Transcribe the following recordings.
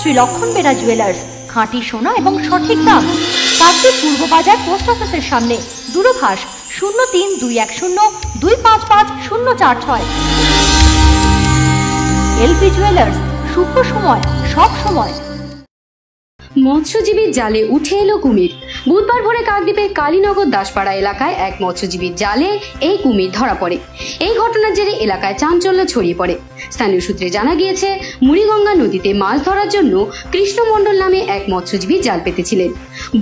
শ্রী লক্ষণ বেরা জুয়েলার্স, খাঁটি সোনা এবং সঠিক দাম। কাকদ্বীপ পূর্ব বাজার পোস্ট অফিসের সামনে, দূরভাষ 032102555046। এলপি জুয়েলার্স, শুভ সময় সব সময়। মৎস্যজীবীর জালে উঠে এলো কুমির। বুধবার ভোরে কাকদ্বীপের কালীনগর দাসপাড়া এলাকায় এক মৎস্যজীবীর জালে এই কুমির ধরা পড়ে। এই ঘটনার জেরে এলাকায় চাঞ্চল্য ছড়িয়ে পড়ে। স্থানীয় সূত্রে জানা গিয়েছে, মুড়িগঙ্গা নদীতে মাছ ধরার জন্য কৃষ্ণ মণ্ডল নামে এক মৎস্যজীবী জাল পেতেছিলেন।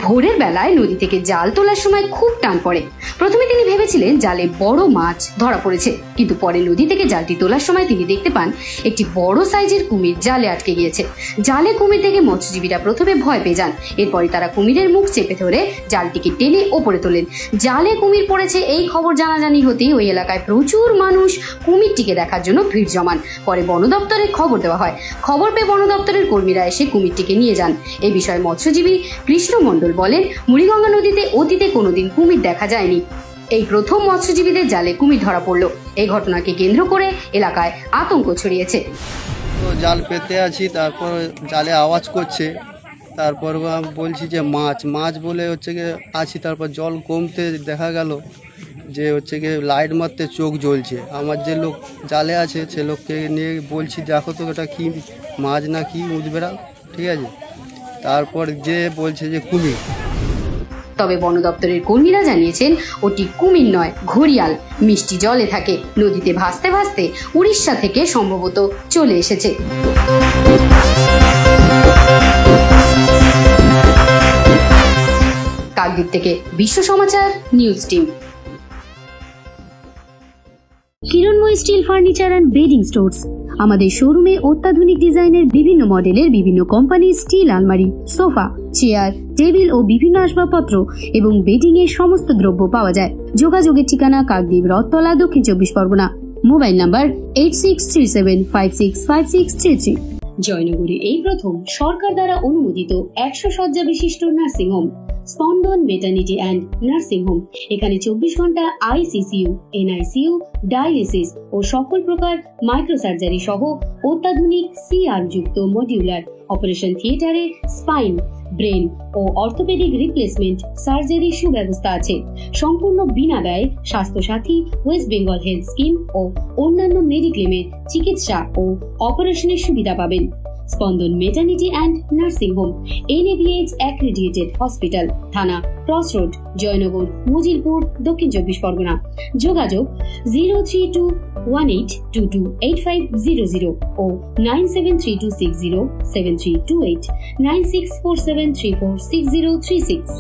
ভোরের বেলায় নদী থেকে জাল তোলার সময় খুব টান পড়ে। প্রথমে তিনি ভেবেছিলেন জালে বড় মাছ ধরা পড়েছে, কিন্তু পরে নদী থেকে জালটি তোলার সময় তিনি দেখতে পান একটি বড় সাইজের কুমির জালে আটকে গিয়েছে। জালে কুমির দেখে মৎস্যজীবীরা প্রথমে ভয় পেয়ে যান। এরপরে তারা কুমিরের মুখ চেপে ধরে জালটিকে টেনে ওপরে তোলেন। জালে কুমির পড়েছে এই খবর জানাজানি হতেই ওই এলাকায় প্রচুর মানুষ কুমিরটিকে দেখার জন্য ভিড় জমান। পরে বন দপ্তরে খবর দেওয়া হয়। খবর পেয়ে বন দপ্তরের কর্মীরা এসে কুমিরটিকে নিয়ে যান। এই বিষয়ে মৎস্যজীবী কৃষ্ণ মণ্ডল বলেন, মুড়িগঙ্গা নদীতে অতীতে কোনোদিন কুমির দেখা যায়নি। এই প্রথম মৎস্যজীবীদের জালে কুমির ধরা পড়ল। এই ঘটনাকে কেন্দ্র করে এলাকায় আতঙ্ক ছড়িয়েছে। তো জাল পেতে আছি, তারপর জালে আওয়াজ করছে, তারপর বলছি যে মাছ মাছ বলে হচ্ছে গিয়ে আছি। তারপর জল কমতে দেখা গেল যে হচ্ছে গিয়ে লাইট মারতে চোখ জ্বলছে। আমার যে লোক জালে আছে সে লোককে নিয়ে বলছি, দেখো তো এটা কি মাছ না কি উঠবেড়াল, ঠিক আছে। তারপর যে বলছে যে কুমির। তবে বন দপ্তরের কর্মীরা জানিয়েছেন ওটি কুমির নয়, ঘড়িয়াল। মিষ্টি জলে থাকে, নদীতে ভাসতে ভাসতে উড়িষ্যা থেকে সম্ভবত চলে এসেছে। কাকদ্বীপ থেকে Bishwa Samachar news team. Kiranmoyee steel furniture and bedding stores. আমাদের শোরুমে অত্যাধুনিক ডিজাইনের বিভিন্ন মডেলের বিভিন্ন কোম্পানির স্টিল আলমারি, সোফা, চেয়ার, টেবিল ও বিভিন্ন আসবাবপত্র এবং বেডিং এর সমস্ত দ্রব্য পাওয়া যায়। যোগাযোগের ঠিকানা কাকদ্বীপ, রথতলা, দক্ষিণ 24 পরগনা। Mobile number 8637565633। জয়নগরে এই প্রথম সরকার দ্বারা অনুমোদিত 100 শয্যা বিশিষ্ট নার্সিং হোম স্পন্দন মেটার্নিটি অ্যান্ড নার্সিং হোম। এখানে 24 ঘন্টা আইসিসিইউ, এনআইসিইউ, ডায়ালিসিস ও সকল প্রকার মাইক্রোসার্জারি সহ অত্যাধুনিক সিআর যুক্ত মডিউলার অপারেশন থিয়েটারে স্পাইন, ব্রেন ও অর্থোপেডিক রিপ্লেসমেন্ট সার্জারি সুব্যবস্থা আছে। সম্পূর্ণ বিনা ব্যয় স্বাস্থ্য সাথী, ওয়েস্ট বেঙ্গল হেলথ স্কিম ও অন্যান্য মেডিক্লেমের চিকিৎসা ও অপারেশনের সুবিধা পাবেন। স্পন্দন maternity and nursing home, NABH accredited hospital, থানা ক্রস রোড, জয়নগর, মজিলপুর, দক্ষিণ 24 পরগনা। যোগাযোগ 0321822850 ও 9732607328, 9647346036।